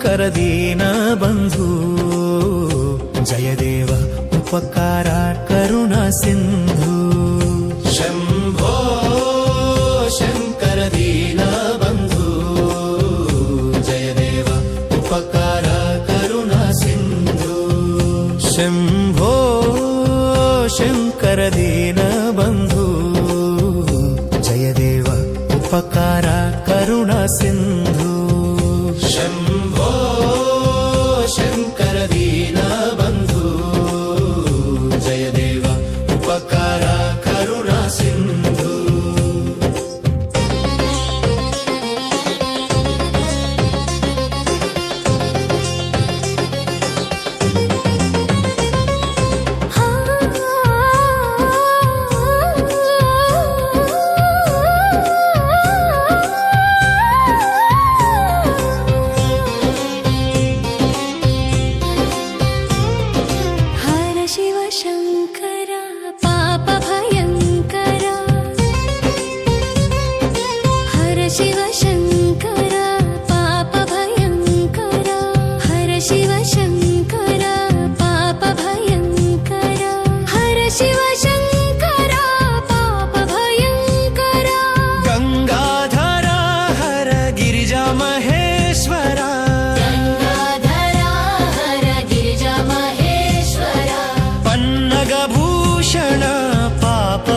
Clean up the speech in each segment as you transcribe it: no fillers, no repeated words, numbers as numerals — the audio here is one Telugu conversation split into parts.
शङ्कर दीनबन्धु जयदेव उपकार करुणा सिन्धु शम्भो शङ्कर दीनबन्धु जयदेव उपकार करुणा सिन्धु शम्भो शङ्कर दीनबन्धु जयदेव उपकार करुणा सिन्धु शम्भो शङ्कर दीनबन्धु जयदेव उपकार करुणा सिन्धु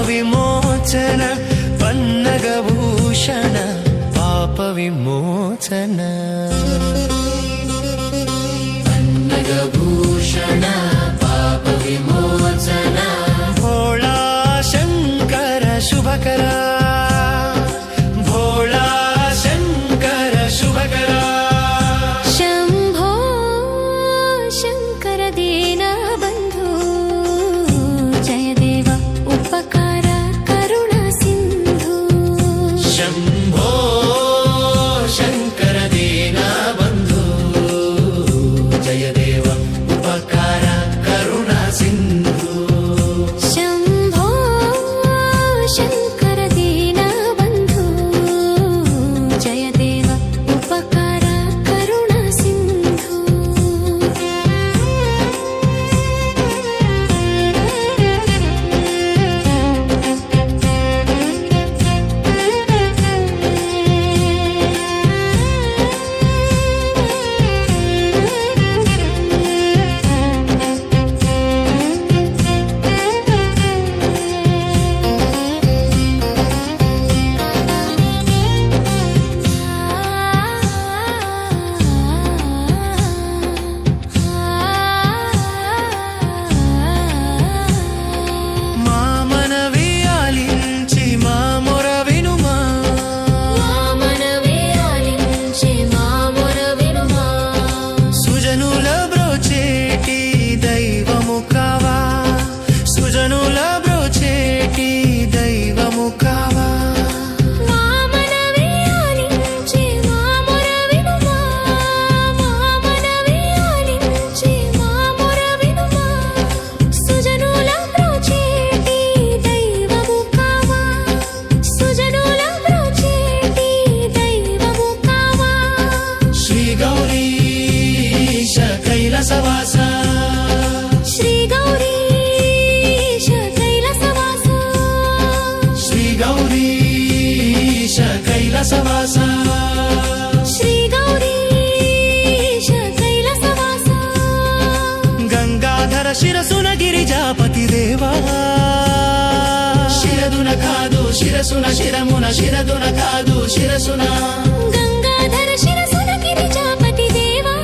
विमोचन पन्नगभूषण पाप विमोचन पन्नगभूषण पाप विमोचन भोला शङ्कर शुभकरा भोला शङ्कर शुभकरा शम्भो शङ्कर दीनबन्धु जयदेव उपकार शम्भो शङ्कर दीनबन्धु जयदेव उपकार करुणा सिन्धु शम्भो शङ्कर दीनबन्धु जयदेव उपकार करुणा सिन्धु कैलासवासा श्री गौरीश कैलासवासा गंगाधर शिरसुन गिरिजापति देवा शिरदुन कादु शिरसुन शिरमुन शिरदुन कादु शिरसुन गंगाधर शिरसुन गिरिजापति देवा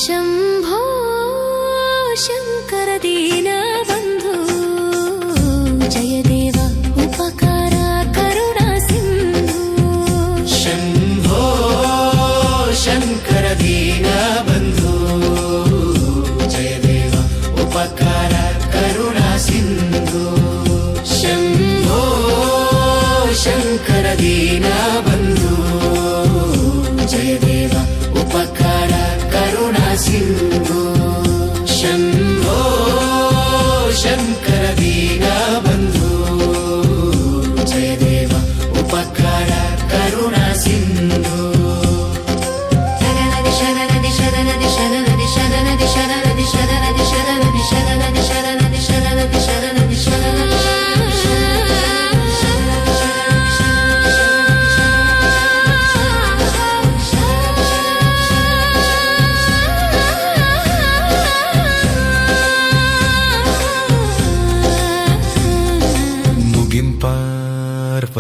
शम्भो शङ्कर दीनबन्धु जयदेव उपकार करुणा सिन्धु शम्भो शङ्कर दीनबन्धु जयदेव उपकार करुणा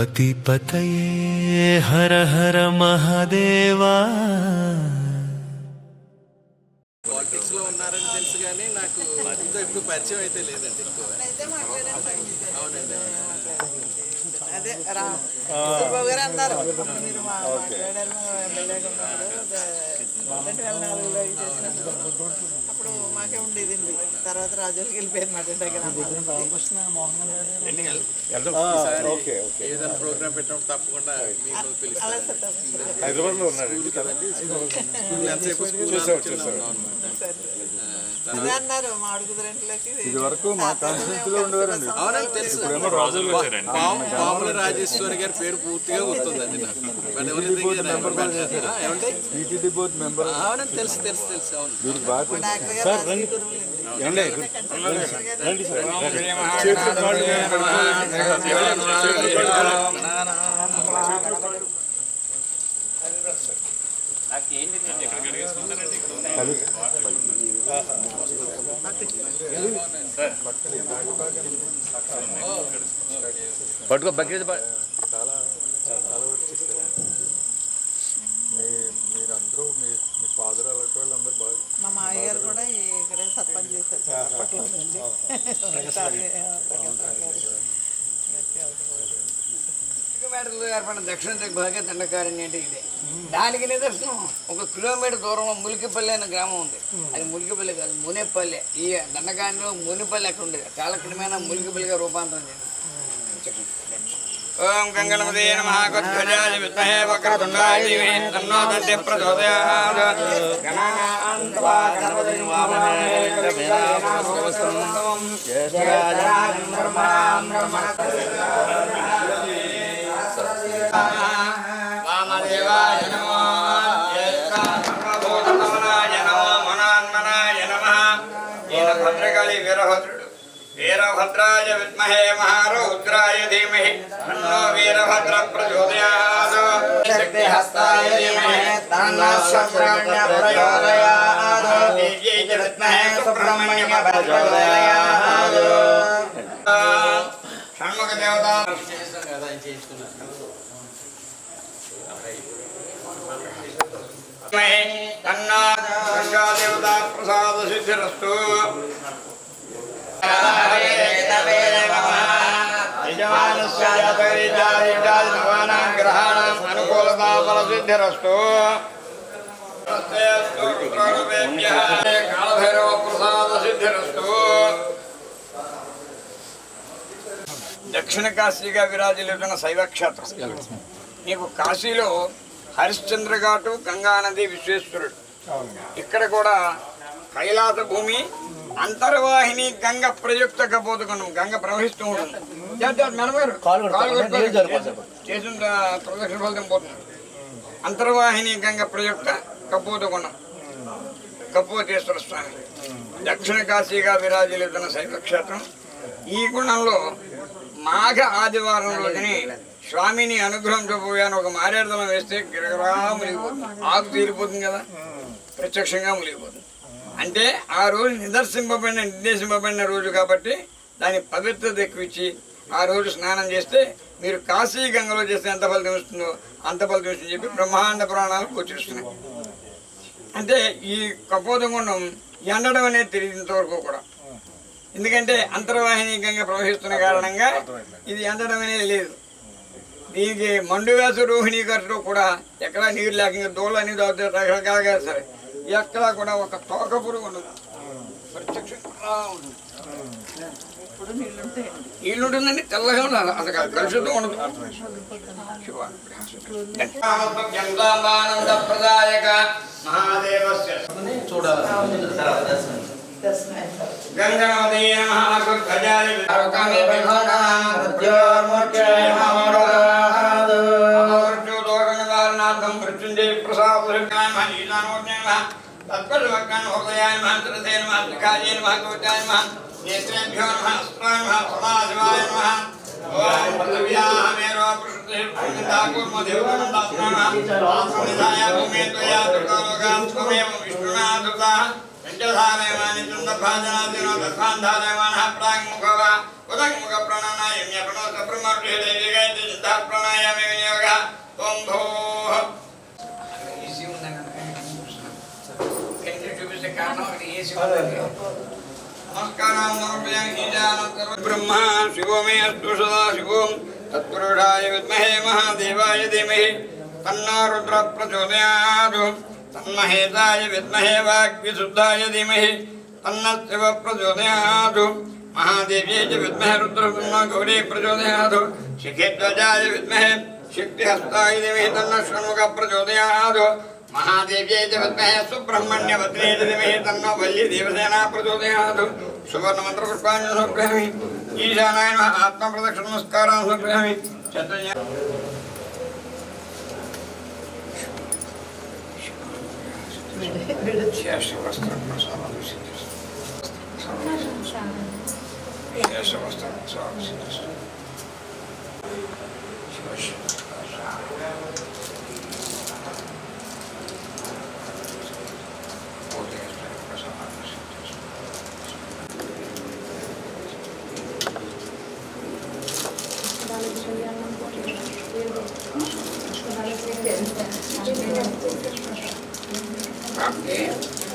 పతిపతయే హర హర మహాదేవా. పాలిటిక్స్ లో ఉన్నారని తెలుసు కానీ నాకు ఇంకా ఇప్పుడు పరిచయం అయితే లేదండి ఎక్కువ. అవునండి. అదే బాబు గారు అన్నారు మీరు మాట్లాడారు ఎమ్మెల్యేగా ఉన్నప్పుడు 2004లో చేసినప్పుడు అప్పుడు మాకే ఉండేదండి. తర్వాత రాజులకి వెళ్ళిపోయింది మాట దగ్గర. ఏదైనా ప్రోగ్రామ్ పెట్టినప్పుడు తప్పకుండా మీకు పిలుస్తాను. హైదరాబాద్లో ఉన్నాడు కదండి ఎంతసేపు స్కూల్ అన్నారు మామిడి కుదిరింట్లోకి ఇది వరకు మా కాన్స్టిట్యూన్సీలో ఉండేవారండి. అవునండి తెలుసు. పాముల రాజేశ్వరి గారి పేరు పూర్తిగా గుర్తుందండి నాకు. TTD board member. అవునండి తెలుసు తెలుసు తెలుసు. అవును పట్టుకో బకెట్ చాలా వర్క్ చేశారండి. మీరందరూ మీ ఫాదర్ అలాంటి వాళ్ళు అందరూ బాగా. మా మామయ్య గారు కూడా ఇక్కడే సర్పంచ్ చేశారు అప్పట్లో. కిలోమీటర్లు ఏర్పడిన దక్షిణ దిగ్భాగ దండకారణ్యం అంటే ఇదే. దానికి నిదర్శనం 1 కిలోమీటర్ దూరంలో ములికిపల్లి అనే గ్రామం ఉంది. అది ములికిపల్లి కాదు, మునేపల్లి. ఈ దండకారణ్యంలో మునిపల్లి అక్కడ ఉండేది. కాలక్రమేణా ములికిపల్లిగా రూపాంతరం చెంది. ఓం గంగణపతే నమః గోధ్వజాయ విద్మహే వక్రతుండాయ ధీమహి తన్నో దంతి ప్రచోదయాత్. గణానాన్త్వా గణపతిం వామహే కవిం కవీనాముపమశ్రవస్తమం జ్యేష్ఠరాజాం బ్రహ్మణాం వామదేవాయ నమో జ్యేష్ఠాయ నమో మనాన్మనాయ నమః. ఈయన భద్రకాళి వీరభద్రుడు. వీరభద్రాయ విద్మహే మహారౌద్రాయ ధీమహి తన్నో వీరభద్ర ప్రచోదయాత్. శక్తిహస్తాయ ధీమహి తన్నో శుక్రాణ్య ప్రచోదయాత్. దేవ్యై చ విద్మహే సుబ్రహ్మణ్య ప్రచోదయాత్. షణ్ముఖ దేవత తన్నా గంగా దేవత ప్రసాద సిద్ధిరస్తు. గ్రహాణం అనుకూలతా ఫల సిద్ధిరస్తు. కాళభైరవ ప్రసాద సిద్ధిరస్తు. దక్షిణ కాశీగా విరాజిల్లుతున్న శైవక్షేత్రం. నీకు కాశీలో హరిశ్చంద్ర ఘాటు, గంగానది, విశ్వేశ్వరుడు. ఇక్కడ కూడా కైలాస భూమి, అంతర్వాహిని గంగ ప్రయుక్త కపోతుకున్నాం. గంగ ప్రవహిస్తూ ఉంటుంది. చేసిన ప్రదక్షిణ ఫలితం పోతుంది. అంతర్వాహిని గంగ ప్రయుక్త కపోతుకున్నాం. కపోతేశ్వర స్వామి దక్షిణ కాశీగా విరాజిల్లుతున్న శైవక్షేత్రం. ఈ గుణంలో మాఘ ఆదివారం రోజుని స్వామిని అనుగ్రహం చూపోయాను. ఒక మారేడుదలం వేస్తే గిరగరా మునిగిపోతుంది. ఆకు తీరిపోతుంది కదా, ప్రత్యక్షంగా మునిగిపోతుంది. అంటే ఆ రోజు నిర్దేశింపబడిన రోజు కాబట్టి దాని పవిత్రత ఎక్కువిచ్చి ఆ రోజు స్నానం చేస్తే మీరు కాశీ గంగలో చేస్తే ఎంత ఫలితం వస్తుందో అంత ఫలితం వస్తుందని చెప్పి బ్రహ్మాండ పురాణాలు గోచరిస్తున్నాయి. అంటే ఈ కపోతగుండం ఎండడం అనేది తెలియదు ఇంతవరకు కూడా. ఎందుకంటే అంతర్వాహిని గంగ ప్రవహిస్తున్న కారణంగా ఇది ఎండడం అనేది లేదు. దీనికి మండువేస రోహిణి ఖర్చులో కూడా ఎక్కడా నీరు లేక దోళ్ళని దాగుతాయి రకరకాలుగా. సరే ఎక్కడా కూడా ఒక తోక పురుగు ఉండదు, ప్రత్యక్షంగా ఉంటుంది. నీళ్ళుంటుందండి, తెల్లగా ఉండాలి, అసలు కలుషితం ఉండదు. ప్రదాయక మహాదేవస్య గంగణపతే నమః గజాయ విరకమే విభానామృత్యోర్మోక్షాయ మహామోదాద్. అమృత్యు దోషనివారణార్థం మృత్యుంజయ ప్రసాదృకాయ మహీనానోజ్ఞాయ తత్పరవక్కాయ హృదయాయ మహంతరతే నమః త్రికాయ నమః కోటాయ నమః నేత్రేభ్యో నమః అస్త్రాయ నమః సదాశివాయ నమః. ఓం పృథివ్యామేరో పృష్ఠేర్దాకూర్మదేవనందాత్మనః ఆత్మనిధాయ భూమే త్వయా దుర్గాలోకాం త్వమేవ విష్ణునా ధృతః పంచధారయమాని చుందభాజనాదినో దర్భాంధారయమానః ప్రాంగ్ముఖవ ఉదంగ్ముఖ ప్రణానాయమ్య ప్రణోత బ్రహ్మర్షి గాయత్రి చిత్త ప్రాణాయామి వినియోగ ఓం భూః. ఏసీ ఉందని కంటి చూపిస్తే కారణం అక్కడ ఏసీ ఉందండి. నమస్కారం బ్రహ్మ శివో మే అస్తు సదా శివోం తత్పురుషాయ విద్మహే మహాదేవాయ ధీమహి తన్నో రుద్ర ప్రచోదయాత్ తన్మహేతాయ విద్మహే వాగ్విశుద్ధాయ ధీమహి తన్న శివ ప్రచోదయాత్ మహాదేవ్యై చ విద్మహే రుద్రబ్రహ్మ గౌరీ ప్రచోదయాత్ శిఖేధ్వజాయ విద్మహే శక్తిహస్తాయ ధీమహి తన్న షణ్ముఖ ప్రచోదయాత్ మహాదేవ్యై చ విద్మహే సుబ్రహ్మణ్యవత్రే చ ధీమహి తన్నో వల్లి దేవసేనా ప్రచోదయాత్ సువర్ణమంత్రపుష్పాన్ని సమర్పయామి. ఈశానాయ నమః ఆత్మప్రదక్షిణ నమస్కారం సమర్పయామి.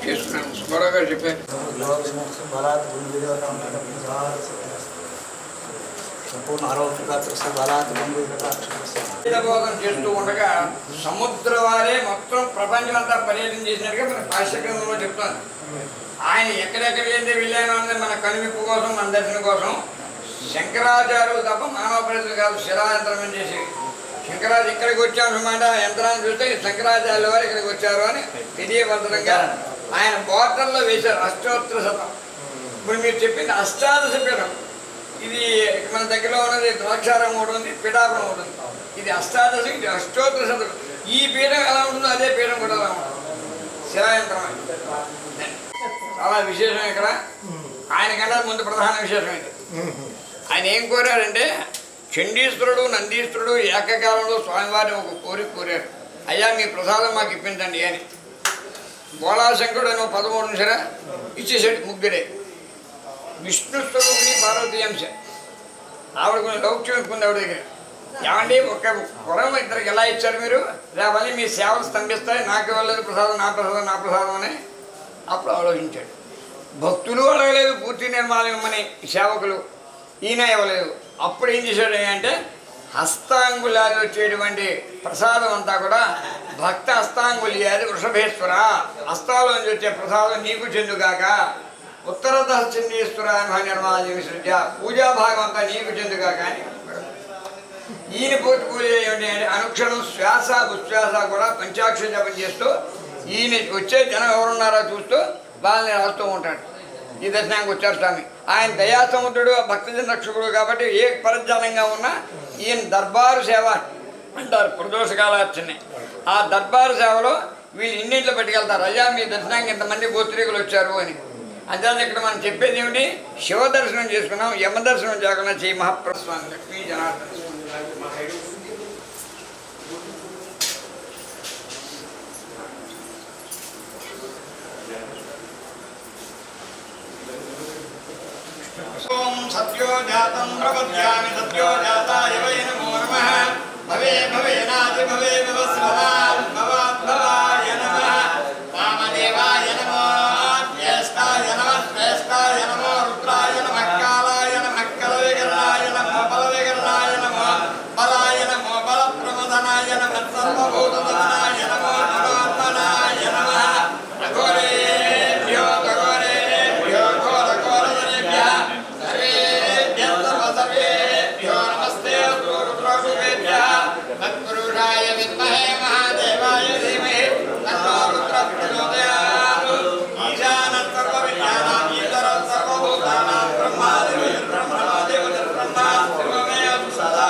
చేసుకున్నాను సుబ్బారావు గారు చెప్పారు. బోధన చేస్తూ ఉండగా సముద్ర వారే మొత్తం ప్రపంచం అంతా పర్యటన చేసినట్టుగా మన పాశ్చగ్రంథంలో చెప్తాను. ఆయన ఎక్కడెక్కడ వెళ్ళాను అన్నది మన కనువిప్పు కోసం, మన దర్శనం కోసం. శంకరాచార్యులు తప్ప మానవ ప్రజలు కాదు శిలాయంత్రం చేసి. శంకరాచార్య ఇక్కడికి వచ్చామన్నమాట, యంత్రాన్ని చూస్తే శంకరాచార్యుల వారు ఇక్కడికి వచ్చారు అని తెలియబద్ధంగా ఆయన బోర్డర్లో వేశారు. అష్టోత్తర శతం. ఇప్పుడు మీరు చెప్పింది అష్టాదశ పీఠం. ఇది మన దగ్గరలో ఉన్నది ద్రాక్షారం ఒకటి ఉంది, పిఠాపురం ఒకటి ఉంది. ఇది అష్టాదశ, ఇది అష్టోత్తర శతం. ఈ పీఠం ఎలా ఉంటుందో అదే పీఠం కూడా ఎలా ఉంటుంది. శిలాయంత్రం చాలా విశేషం. ఇక్కడ ఆయన కన్నా ముందు ప్రధాన విశేషం ఇది. ఆయన ఏం కోరారంటే, చండీశ్వరుడు నందీశ్వరుడు ఏకకాలంలో స్వామివారిని ఒక కోరిక కోరారు. అయ్యా మీ ప్రసాదం మాకు ఇప్పించండి అని. బోళాశంకరుడు అని 13 నిమిషాల ఇచ్చేసాడు. ముగ్గురే విష్ణుస్వరూపుని పార్వతీ అంశ. ఆవిడ కొంచెం లౌక్యం ఎక్కుంది ఆవిడ దగ్గర. ఏమండి ఒక వరం ఇద్దరికి ఎలా ఇచ్చారు మీరు? లేవని మీ సేవలు స్తంభిస్తాయి, నాకు ఇవ్వలేదు ప్రసాదం, నా ప్రసాదం, నా ప్రసాదం అని అప్పుడు ఆలోచించాడు. భక్తులు అడగలేదు పూర్తి నిర్మాణం ఇవ్వమని సేవకులు, ఈయన ఇవ్వలేదు. అప్పుడు ఏం చేశాడు అంటే, హస్తాంగులాలు వచ్చేటువంటి ప్రసాదం అంతా కూడా భక్త హస్తాంగుల్యాది వృషభేశ్వర, హస్తాలోంచి వచ్చే ప్రసాదం నీకు చెందుగాక. ఉత్తరద చండీశ్వర నిర్మాణ విసృజ్య, పూజా భాగం అంతా నీకు చెందుగాక అని. ఈయన పూర్తి పూజ ఏమిటి అంటే, అనుక్షణం శ్వాస ఉచ్ఛ్వాస కూడా పంచాక్షర జపం చేస్తూ ఈయన వచ్చే జనం ఎవరున్నారో చూస్తూ వాళ్ళని రాస్తూ ఉంటాడు. ఈ దర్శనానికి వచ్చారు స్వామి. ఆయన దయాసముద్రుడు, భక్తజన రక్షకుడు కాబట్టి ఏ పరజ్ఞానంగా ఉన్నా ఈయన దర్బారు సేవ అంటారు, ప్రదోషకాలార్చనే. ఆ దర్బారు సేవలో వీళ్ళు ఇన్నింట్లో పెట్టుకెళ్తారు. అయ్యా మీ దర్శనానికి ఇంతమంది గోత్రీకులు వచ్చారు అని. అంతే ఇక్కడ మనం చెప్పేది ఏమిటి, శివ దర్శనం చేసుకున్నాం, యమ దర్శనం చేయకుండా చేయి మహాప్రస్వామి లక్ష్మీ జనార్దన. ఓం సత్యో జాతం ప్రపద్యామి సత్యో జాతాయ వై నమో నమః. భవే భవేనాది భవే భవస్వరాల్ భవాద్భవాయ నమః. వామదేవాయ నమో జ్యేష్ఠాయ నమః శ్రేష్ఠాయ నమో రుద్రాయ నమః కాలాయ నమః కలవికరణాయ నమో బలవికరణాయ నమో బలాయ నమో బలప్రమదనాయ నమః సర్వభూతదమనాయ నమో నమోన్మనాయ నమః. అఘోరేభ్యో ఘోరేభ్యో ఘోరఘోరధరేభ్యః సర్వేభ్యః సర్వేభ్యో నమస్తే రుద్రరూపేభ్యః. తత్పురుషాయ విద్మహే మహాదేవాయ ధీమహి తన్నో రుద్రః ప్రచోదయాత్. ఈశానः సర్వవిద్యానాం ఈశ్వరः సర్వభూతానాం బ్రహ్మాదిర్బ్రహ్మ శివమే సదా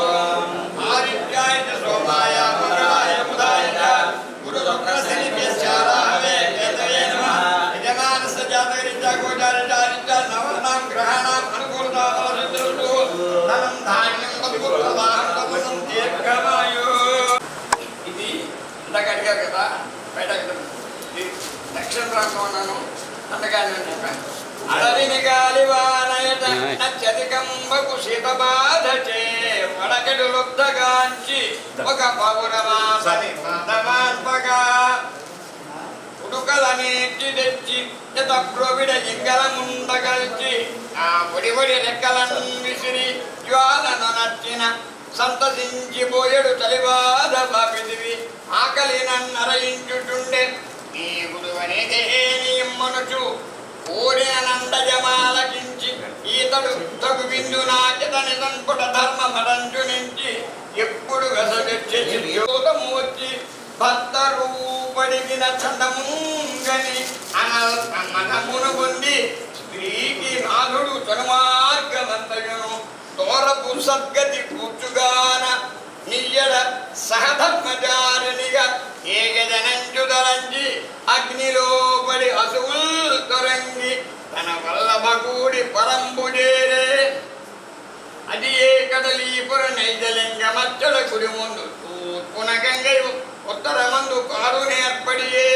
ఓం. ఆదిత్యాయ చ సోమాయ మంగళాయ బుధాయ చ గురుశుక్రశనిభ్యశ్చ రాహవే కేతవే నమః. యజమానస్య జాతకరీత్యా గోచారచారిత్యా నవానాం గ్రహాణాం అనుకూలతా ఫలసిద్ధిరస్తు. ధనం ధాన్యం వధుప్రదానం తపసం దీర్ఘమాయు. ఇది ఇందాక అడిగారు కదా, బయట దక్షిణ ప్రాంతం అన్నాను. అంతగానే చెప్పాను. అడవిని గాలివానయట నచ్చధికంబకు శీతబాధచే వడగడు లుబ్ధగాంచి ఒక పౌరమాసని పాదమాన్పగా ఉడుకల నేర్చి తెచ్చి ఎతప్రొవిడ ఇంగల ముండగల్చి ఆ పొడి పొడి రెక్కలను విసిరి జ్వాలను నచ్చిన సంతసించిపోయడు చలిబాధ బాపిదివి ఆకలి నన్నరయించుటుండే నీ గురువనేదే నీ మనుచు కోరిన నందజమాలకించి ఈతడు తగు బిందు నాచతని సంపుట ధర్మ మరంచు నుంచి ఎప్పుడు వెసగూతమూర్చి భర్త రూపడిగిన చందముంగని మనమును పొంది స్త్రీకి నాథుడు తనుమార్గమంతయును తోరపు సద్గతి కూర్చుగాన నియ్యడ సహధర్మచారినిగా ఏగజనంచుదలంచి అగ్నిలో పడి అసువుల్ తొరంగి తన వల్లభకూడి పరంబుజేరే అది ఏ కదలీపుర నైజలింగ మచ్చల గుడి ముందు తూర్పున గంగయు ఉత్తరమందు కారు నేర్పడియే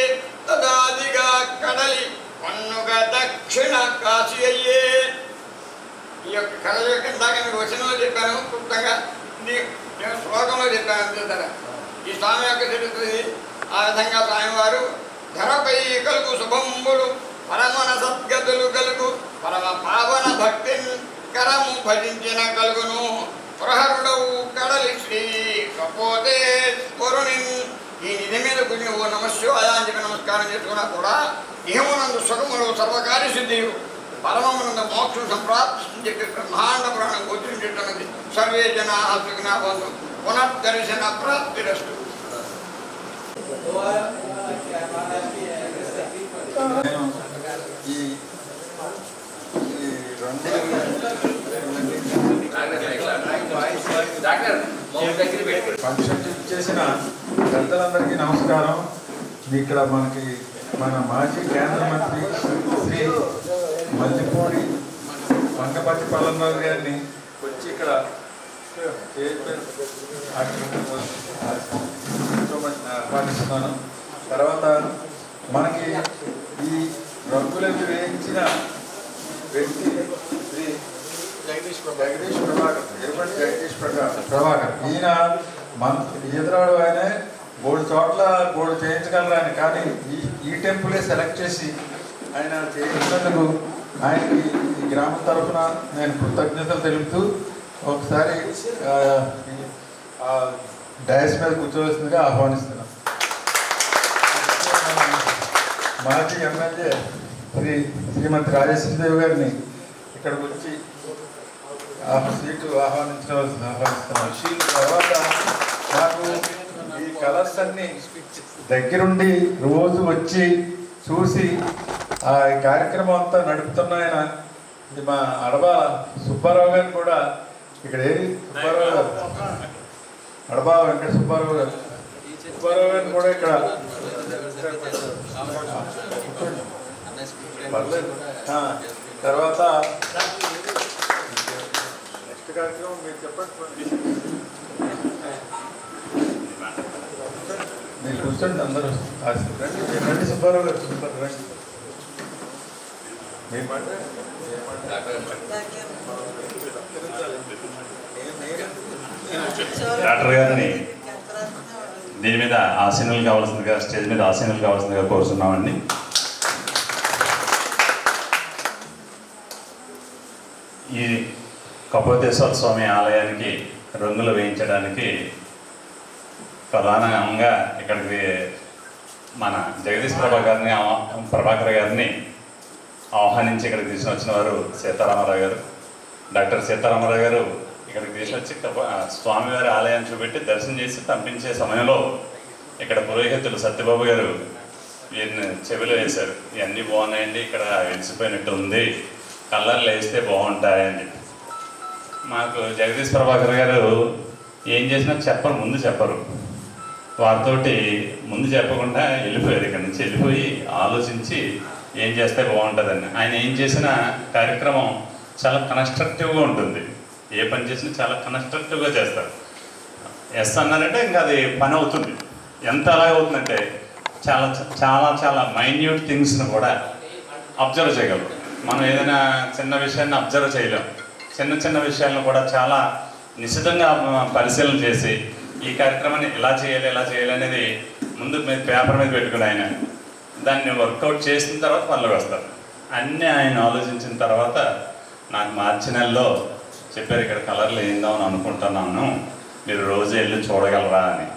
తదాదిగా కడలి పన్నుగా దక్షిణ కాశీ అయ్యే. ఈ యొక్క కళ యొక్క ఇందాక మీకు వచనంలో చెప్పాను, క్లుప్తంగా నేను శ్లోకంలో చెప్పాను అంతే. ఈ స్వామి యొక్క చరిత్రది. ఆ విధంగా స్వామివారు ధరపై కలుగు శుభంబులు పరమన సద్గతులు కలుగు పరమ పావన భక్తి కరము భజించిన కలుగును ప్రహరుడవు కడలి శ్రీ కపోతే స్ఫురుని. ఈ నిధి మీద కొన్ని ఓ నమశివాయ అని చెప్పి నమస్కారం చేసుకున్నా కూడా ఇహమునందు సుఖములు సర్వకార్య సిద్ధియు పరమమునందు మోక్షం సంప్రాప్తి చెప్పి బ్రహ్మాండ పురాణం గోచరించుతున్నది. సర్వే జనా సుఖినో భవంతు. పునర్దర్శన ప్రాప్తిరస్తు. ఫంక్షన్ చేసిన పెద్దలందరికీ నమస్కారం. ఇక్కడ మనకి మన మాజీ కేంద్ర మంత్రి శ్రీ మల్లిపూడి వంగపతి పల్లెనాథ్ గారిని వచ్చి ఇక్కడ ఆహ్వానిస్తున్నాను. తర్వాత మనకి ఈ రంగులకు వేయించిన వ్యక్తి శ్రీ జగదీష్ ప్రభాకర్, ఎరుపటి జగదీష్ ప్రభాకర్. ఈయన మన ఈదరాడు ఆయనే మూడు చోట్ల మూడు చేయించగలరు ఆయన, కానీ ఈ టెంపులే సెలెక్ట్ చేసి ఆయన చేయించినందుకు ఆయనకి ఈ గ్రామం తరఫున నేను కృతజ్ఞతలు తెలుపుతూ ఒకసారి డయాస్ మీద కూర్చోవలసిందిగా ఆహ్వానిస్తున్నాను. మాజీ ఎమ్మెల్యే శ్రీమతి రాజేశ్వరదేవి గారిని ఇక్కడికి వచ్చి సీటు ఆహ్వానిస్తున్నాను. తర్వాత నాకు ఈ కలర్స్ అన్ని దగ్గరుండి రోజు వచ్చి చూసి ఆ కార్యక్రమం అంతా నడుపుతున్న ఆయన ఇది మా అడబా సుబ్బారావు గారిని కూడా ఇక్కడ ఏది సుబ్బారావు గారు అడబా వెంకట సుబ్బారావు గారు గారిని కూడా ఇక్కడ తర్వాత నెక్స్ట్ కార్యక్రమం మీరు చెప్పండి. మీరు కూర్చోండి అందరూ రండి. సుబ్బారావు గారు రండి. డాక్టర్ గారిని దీని మీద ఆసీనులు కావాల్సిందిగా, స్టేజ్ మీద ఆసీనులు కావాల్సిందిగా కోరుతున్నామండి. ఈ కపోతేశ్వర స్వామి ఆలయానికి రంగులు వేయించడానికి ప్రధానంగా ఇక్కడికి మన జగదీష్ ప్రభాకర్ గారిని ఆహ్వానించి ఇక్కడికి తీసుకొచ్చిన వారు సీతారామరావు గారు. డాక్టర్ సీతారామరావు గారు ఇక్కడికి తీసుకొచ్చి స్వామివారి ఆలయాన్ని చూపెట్టి దర్శనం చేసి పంపించే సమయంలో ఇక్కడ పురోహితులు సత్యబాబు గారు ఈయన చెవిలో వేశారు, ఇవన్నీ బాగున్నాయండి, ఇక్కడ వెలిసిపోయినట్టు ఉంది, కలర్లు వేస్తే బాగుంటాయని చెప్పి. మాకు జగదీష్ ప్రభాకర్ గారు ఏం చేసినా చెప్పరు, ముందు చెప్పరు. వారితోటి ముందు చెప్పకుండా వెళ్ళిపోయారు, ఇక్కడి నుంచి వెళ్ళిపోయి ఆలోచించి ఏం చేస్తే బాగుంటుందని. ఆయన ఏం చేసిన కార్యక్రమం చాలా కన్స్ట్రక్టివ్గా ఉంటుంది, ఏ పని చేసినా చాలా కన్స్ట్రక్టివ్గా చేస్తారు. ఎస్ అన్నారంటే ఇంకా అది పని అవుతుంది. ఎంత అలాగే అవుతుందంటే చాలా చాలా చాలా మైన్యూట్ థింగ్స్ని కూడా అబ్జర్వ్ చేయగలరు. మనం ఏదైనా చిన్న విషయాన్ని అబ్జర్వ్ చేయలేం. చిన్న చిన్న విషయాలను కూడా చాలా నిశితంగా పరిశీలన చేసి ఈ కార్యక్రమాన్ని ఇలా చేయాలి అనేది ముందు మీద పేపర్ మీద పెట్టుకుని ఆయన దాన్ని వర్కౌట్ చేసిన తర్వాత పనులకు వస్తారు. అన్నీ ఆయన ఆలోచించిన తర్వాత నాకు మార్చి నెలలో చెప్పారు, ఇక్కడ కలర్లు ఏందామని అనుకుంటున్నాను, మీరు రోజు వెళ్ళి చూడగలరా అని.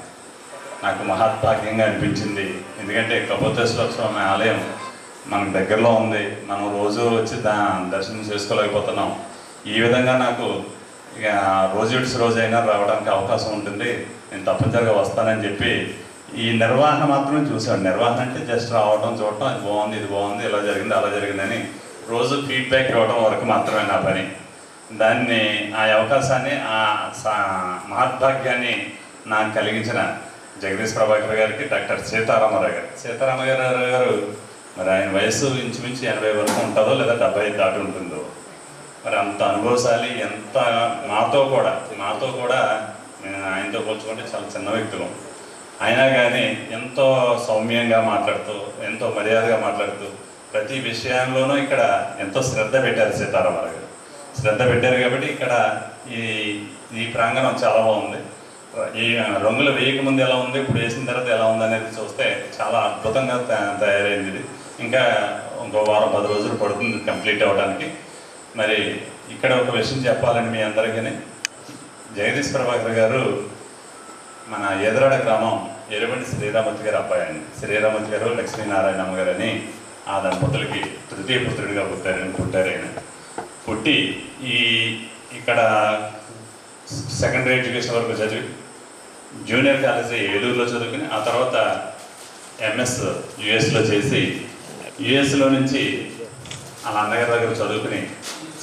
నాకు మహత్భాగ్యంగా అనిపించింది. ఎందుకంటే కపోతేశ్వర స్వామి ఆలయం మనకు దగ్గరలో ఉంది, మనం రోజు వచ్చి దర్శనం చేసుకోలేకపోతున్నాం. ఈ విధంగా నాకు ఇక రోజు విడిచి రోజైనా రావడానికి అవకాశం ఉంటుంది, నేను తప్పనిసరిగా వస్తానని చెప్పి ఈ నిర్వహణ మాత్రమే చూసాను. నిర్వహణ అంటే జస్ట్ రావడం చూడటం, అది బాగుంది, ఇది బాగుంది, ఇలా జరిగింది, అలా జరిగిందని రోజు ఫీడ్బ్యాక్ ఇవ్వడం వరకు మాత్రమే నా పని. దాన్ని ఆ అవకాశాన్ని ఆ మహద్భాగ్యాన్ని నాకు కలిగించిన జగదీష్ ప్రభాకర్ గారికి, డాక్టర్ సీతారామరావు గారు మరి ఆయన వయసు ఇంచుమించు 80 వరకు ఉంటుందో లేదా 70 దాటి ఉంటుందో. మరి అంత అనుభవశాలి, ఎంత మాతో కూడా నేను ఆయనతో పోల్చుకుంటే చాలా చిన్న వ్యక్తులు. అయినా కానీ ఎంతో సౌమ్యంగా మాట్లాడుతూ, ఎంతో మర్యాదగా మాట్లాడుతూ, ప్రతి విషయంలోనూ ఇక్కడ ఎంతో శ్రద్ధ పెట్టారు సీతారామరావు గారు. శ్రద్ధ పెట్టారు కాబట్టి ఇక్కడ ఈ ప్రాంగణం చాలా బాగుంది. ఈ రంగులు వేయకముందు ఎలా ఉంది, ఇప్పుడు వేసిన తర్వాత ఎలా ఉంది అనేది చూస్తే చాలా అద్భుతంగా తయారైంది. ఇది ఇంకా ఇంకో వారం 10 రోజులు పడుతుంది కంప్లీట్ అవ్వడానికి. మరి ఇక్కడ ఒక విషయం చెప్పాలని మీ అందరికీ, జగదీష్ ప్రభాకర్ గారు మన ఎదరాడ గ్రామం ఎరుబండి శ్రీరామూర్తి గారు అబ్బాయి అండి. శ్రీరామూర్తి గారు లక్ష్మీనారాయణమ్మ గారు అని ఆ దంపతులకి తృతీయ పుత్రుడిగా పుట్టారు ఆయన. పుట్టి ఇక్కడ సెకండరీ ఎడ్యుకేషన్ వరకు చదివి జూనియర్ కాలేజీ ఏలూరులో చదువుకుని ఆ తర్వాత ఎంఎస్ యుఎస్లో చేసి యుఎస్లో నుంచి వాళ్ళ అన్నగారి దగ్గర చదువుకుని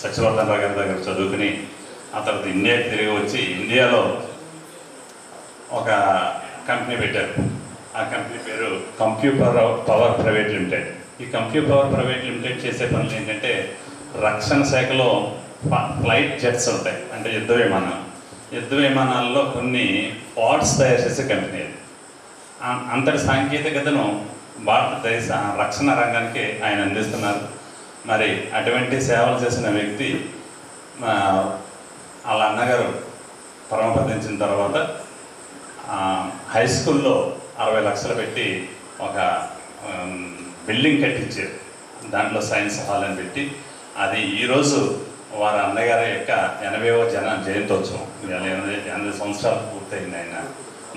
సత్యవర్ధన్ రావు గారి దగ్గర చదువుకుని ఆ తర్వాత ఇండియాకి తిరిగి వచ్చి ఇండియాలో ఒక కంపెనీ పెట్టారు. ఆ కంపెనీ పేరు కంప్యూటర్ పవర్ ప్రైవేట్ లిమిటెడ్. ఈ కంప్యూటర్ పవర్ ప్రైవేట్ లిమిటెడ్ చేసే పనులు ఏంటంటే రక్షణ శాఖలో ఫ్లైట్ జెట్స్ ఉంటాయి, అంటే యుద్ధ విమానాల్లో కొన్ని పార్ట్స్ తయారు చేసే కంపెనీ. అంతటి సాంకేతికతను భారతదేశ రక్షణ రంగానికి ఆయన అందిస్తున్నారు. మరి అటువంటి సేవలు చేసిన వ్యక్తి వాళ్ళ అన్నగారు పరమపదించిన తర్వాత హై స్కూల్లో 60 లక్షలు పెట్టి ఒక బిల్డింగ్ కట్టించారు. దాంట్లో సైన్స్ హాల్ అని పెట్టి అది ఈరోజు వారి అన్నగారి యొక్క 80వ జయంతోత్సవం. 80 సంవత్సరాలు పూర్తయింది. ఆయన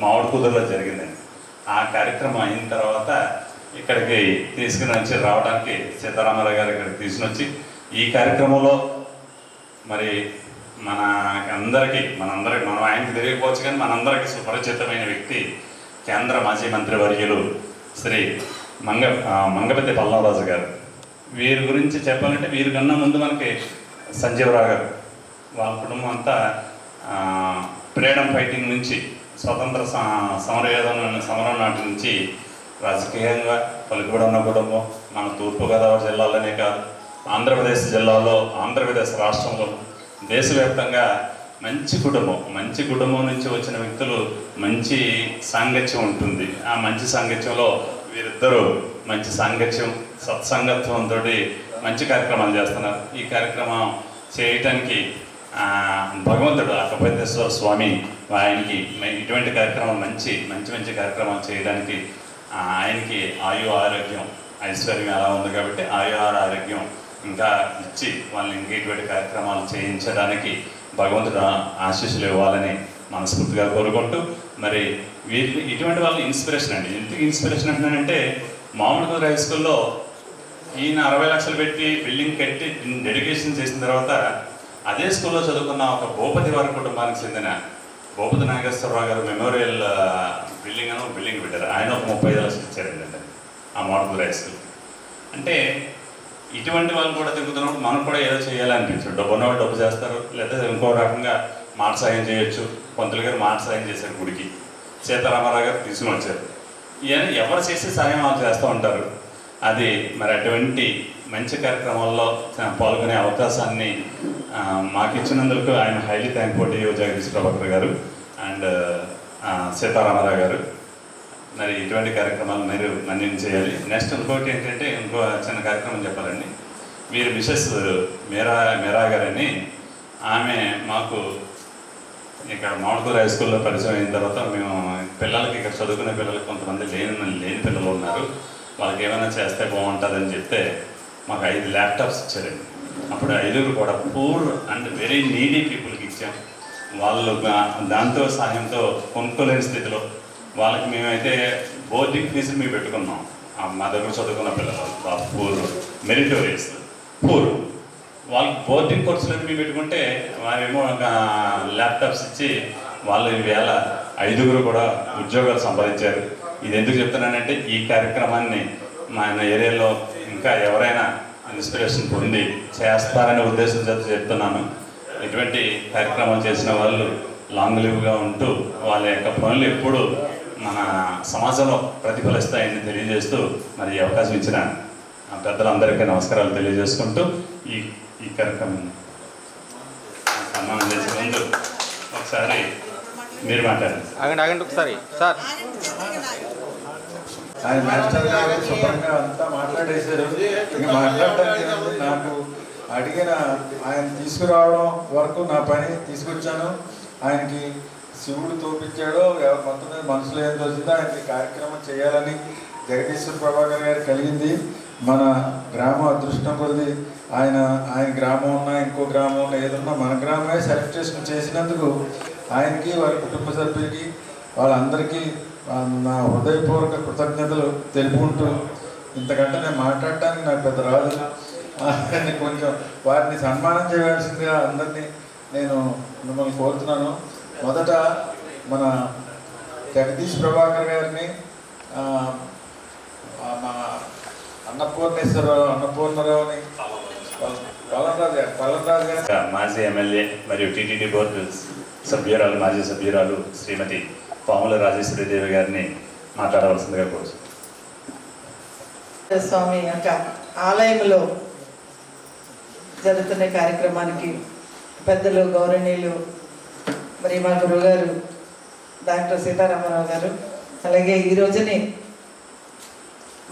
మామిడి కుదురులో జరిగిందండి. ఆ కార్యక్రమం అయిన తర్వాత ఇక్కడికి తీసుకుని వచ్చి రావడానికి సీతారామరావు గారు ఇక్కడికి తీసుకుని వచ్చి ఈ కార్యక్రమంలో మరి మనం ఆయనకి తెలియకపోవచ్చు కానీ మనందరికీ సుపరిచితమైన వ్యక్తి కేంద్ర మాజీ మంత్రి వర్యులు శ్రీ మంగపతి పల్లవరాజు గారు. వీరి గురించి చెప్పాలంటే వీరికన్నా ముందు మనకి సంజీవరావు గారు, వాళ్ళ కుటుంబం అంతా ఫ్రీడమ్ ఫైటింగ్ నుంచి స్వతంత్ర సమరం నాటి నుంచి రాజకీయంగా పలుకుబడి ఉన్న కుటుంబం. మన తూర్పుగోదావరి జిల్లాలోనే కాదు, ఆంధ్రప్రదేశ్ జిల్లాలో, ఆంధ్రప్రదేశ్ రాష్ట్రంలో, దేశవ్యాప్తంగా మంచి కుటుంబం నుంచి వచ్చిన వ్యక్తులు మంచి సాంగత్యం ఉంటుంది. ఆ మంచి సాంగత్యంలో వీరిద్దరూ మంచి సాంగత్యం, సత్సంగత్వంతో మంచి కార్యక్రమాలు చేస్తున్నారు. ఈ కార్యక్రమం చేయటానికి భగవంతుడు కపిలేశ్వర స్వామి ఆయనకి ఇటువంటి కార్యక్రమాలు మంచి కార్యక్రమాలు చేయడానికి ఆయనకి ఆయు ఆరోగ్యం ఐశ్వర్యం ఎలా ఉంది కాబట్టి ఆయు ఆరోగ్యం ఇంకా ఇచ్చి వాళ్ళని ఇంకా ఇటువంటి కార్యక్రమాలు చేయించడానికి భగవంతుడు ఆశీస్సులు ఇవ్వాలని మనస్ఫూర్తిగా కోరుకుంటూ, మరి వీరికి ఇటువంటి వాళ్ళ ఇన్స్పిరేషన్ అండి. ఎందుకు ఇన్స్పిరేషన్ అంటున్నానంటే మామిడికుదురు హై స్కూల్లో ఈయన 60 లక్షలు పెట్టి బిల్డింగ్ కట్టి డెడికేషన్ చేసిన తర్వాత అదే స్కూల్లో చదువుకున్న ఒక భూపతి వారి కుటుంబానికి చెందిన భూపతి నాగేశ్వరరావు గారు మెమోరియల్ బిల్డింగ్ పెట్టారు. ఆయన ఒక 35 లక్షలు ఇచ్చారండి ఆ మామిడికుదురు హై స్కూల్. అంటే ఇటువంటి వాళ్ళు కూడా తిరుగుతున్నప్పుడు మనం కూడా ఏదో చేయాలనిపించదు. డబ్బు ఉన్నవాళ్ళు డబ్బు చేస్తారు, లేదా ఇంకో రకంగా మాట సాయం చేయొచ్చు. పంతులు గారు మాట సాయం చేశారు గుడికి, సీతారామరావు గారు తీసుకుని వచ్చారు. ఇవన్నీ ఎవరు చేసే సాయం వాళ్ళు చేస్తూ ఉంటారు. అది మరి అటువంటి మంచి కార్యక్రమాల్లో పాల్గొనే అవకాశాన్ని మాకు ఇచ్చినందుకు ఆయన highly thankful to you Jagadish Prabhakar గారు అండ్ సీతారామరావు గారు. మరి ఇటువంటి కార్యక్రమాలు మీరు నన్ను చేయాలి. నెక్స్ట్ ఇంకోటి ఏంటంటే ఇంకో చిన్న కార్యక్రమం చెప్పాలండి. వీరి మిసెస్ మీరా గారని ఆమె మాకు ఇక్కడ మామిడికూర హై స్కూల్లో పరిచయం అయిన తర్వాత మేము పిల్లలకి ఇక్కడ చదువుకునే పిల్లలకి కొంతమంది లేని పిల్లలు ఉన్నారు, వాళ్ళకి ఏమైనా చేస్తే బాగుంటుందని చెప్తే మాకు 5 ల్యాప్టాప్స్ ఇచ్చారండి. అప్పుడు 5 కూడా పూర్ అండ్ వెరీ నీడీ పీపుల్కి ఇచ్చాం. వాళ్ళు దాంతో సహాయంతో కొనుక్కోలేని స్థితిలో వాళ్ళకి మేమైతే బోర్డింగ్ ఫీజులు మేము పెట్టుకున్నాం. మా దగ్గర చదువుకున్న పిల్లలు పూర్ మెరిటోరియస్ పూర్ వాళ్ళకి బోర్డింగ్ కోర్సులను మేము పెట్టుకుంటే వారేమో ల్యాప్టాప్స్ ఇచ్చి వాళ్ళు ఈవేళ 5 కూడా ఉద్యోగాలు సంపాదించారు. ఇది ఎందుకు చెప్తున్నానంటే ఈ కార్యక్రమాన్ని మన ఏరియాలో ఇంకా ఎవరైనా ఇన్స్పిరేషన్ పొంది చేస్తారనే ఉద్దేశంతో చెప్తున్నాను. ఇటువంటి కార్యక్రమాలు చేసిన వాళ్ళు లాంగ్ లివ్గా ఉంటూ వాళ్ళ యొక్క పనులు ఎప్పుడు మన సమాజంలో ప్రతిఫలిస్తాయని తెలియజేస్తూ మరి ఈ అవకాశం ఇచ్చిన పెద్దలందరికీ నమస్కారాలు తెలియజేసుకుంటూ ఈ కార్యక్రమం సన్మానం చేసే ముందు ఒకసారి మీరు మాట్లాడండి. ఆగండి ఒకసారి సార్. ఆయన మాస్టర్ గారు శుభ్రంగా అంతా మాట్లాడేశారు. ఇంకా మాట్లాడటానికి నాకు అడిగిన ఆయన తీసుకురావడం వరకు నా పని తీసుకొచ్చాను. ఆయనకి శివుడు తోపించాడో మొత్తం మీద మనసులో ఏం తోచిందో ఆయనకి కార్యక్రమం చేయాలని జగదీశ్వర ప్రభాకర్ గారు కలిగింది. మన గ్రామం అదృష్టం కొద్ది ఆయన గ్రామం ఉన్నా ఇంకో గ్రామం ఉన్నా ఏదన్నా మన గ్రామమే సెలబ్రేషన్ చేసినందుకు ఆయనకి వారి కుటుంబ సభ్యులకి వాళ్ళందరికీ నా హృదయపూర్వక కృతజ్ఞతలు తెలుపుకుంటూ ఇంతకంటే నేను మాట్లాడటానికి నాకు పెద్ద రాదు. కొంచెం వారిని సన్మానం చేయవలసిందిగా అందరినీ నేను మిమ్మల్ని కోరుతున్నాను. మొదట మన జగదీష్ ప్రభాకర్ గారిని మన అన్నపూర్ణరావుని పల్లరాజు గారి మాజీ ఎమ్మెల్యే మరియు టీటీడీ బోర్డు సభ్యురాలు మాజీ సభ్యురాలు శ్రీమతి పాముల రాజేశ్వరీదేవి గారిని మాట్లాడవలసిందిగా కోరుతున్నాను. స్వామి యొక్క ఆలయంలో జరుగుతున్న కార్యక్రమానికి పెద్దలు గౌరవనీయులు మరి మా గురువుగారు డాక్టర్ సీతారామరావు గారు, అలాగే ఈ రోజుని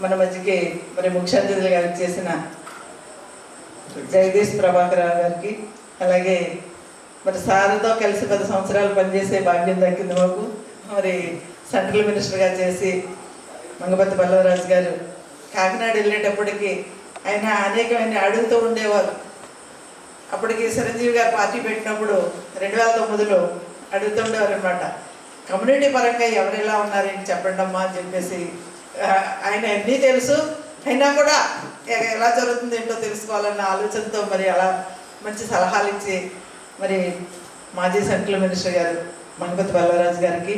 మన మధ్యకి మరి ముఖ్య అతిథులుగా చేసిన జగదీష్ ప్రభాకర్ రావు గారికి, అలాగే మరి సార్తో కలిసి 10 సంవత్సరాలు పనిచేసే భాగ్యం దక్కింది మాకు. మరి సెంట్రల్ మినిస్టర్గా చేసి మంగపతి బల్లవరాజు గారు కాకినాడ వెళ్ళేటప్పటికి ఆయన అనేకమైన అడుగుతూ ఉండేవారు. అప్పటికి చిరంజీవి గారు పార్టీ పెట్టినప్పుడు 2009లో అడుగుతూ ఉండేవారు అనమాట. కమ్యూనిటీ పరంగా ఎవరు ఎలా ఉన్నారేంటి చెప్పండి అమ్మా అని చెప్పేసి. ఆయన అన్నీ తెలుసు, అయినా కూడా ఎలా జరుగుతుంది ఏంటో తెలుసుకోవాలన్న ఆలోచనతో మరి అలా మంచి సలహాలు ఇచ్చి మరి మాజీ సెంట్రల్ మినిస్టర్ గారు మంగపతి బల్లవరాజు గారికి,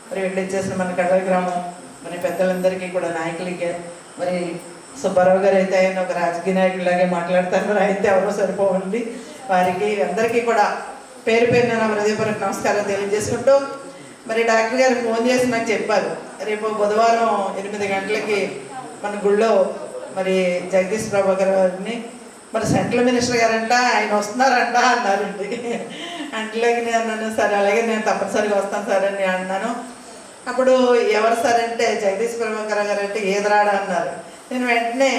మరి వెళ్ళిచ్చేసిన మన కడల గ్రామం మరి పెద్దలందరికీ కూడా నాయకులకి, మరి సుబ్బారావు గారు అయితే ఆయన ఒక రాజకీయ నాయకుడిలాగే మాట్లాడతారు, మరి అయితే ఎవరో సరిపోవండి. వారికి అందరికీ కూడా పేరు పేరున నా హృదయపూర్వక నమస్కారం తెలియజేసుకుంటూ, మరి డాక్టర్ గారు ఫోన్ చేసి నాకు చెప్పారు, రేపు బుధవారం 8 గంటలకి మన గుళ్ళో మరి జగదీష్ ప్రభాకర్ గారిని మరి సెంట్రల్ మినిస్టర్ గారంట ఆయన వస్తున్నారంట అన్నారండి. అంట్లోకి నేను అన్నాను, సరే అలాగే నేను తప్పనిసరిగా వస్తాను సార్ అని అన్నాను. అప్పుడు ఎవరు సార్ అంటే జగదీష్ ప్రభాకర్ గారు అంటే ఏదరాడ అన్నారు. నేను వెంటనే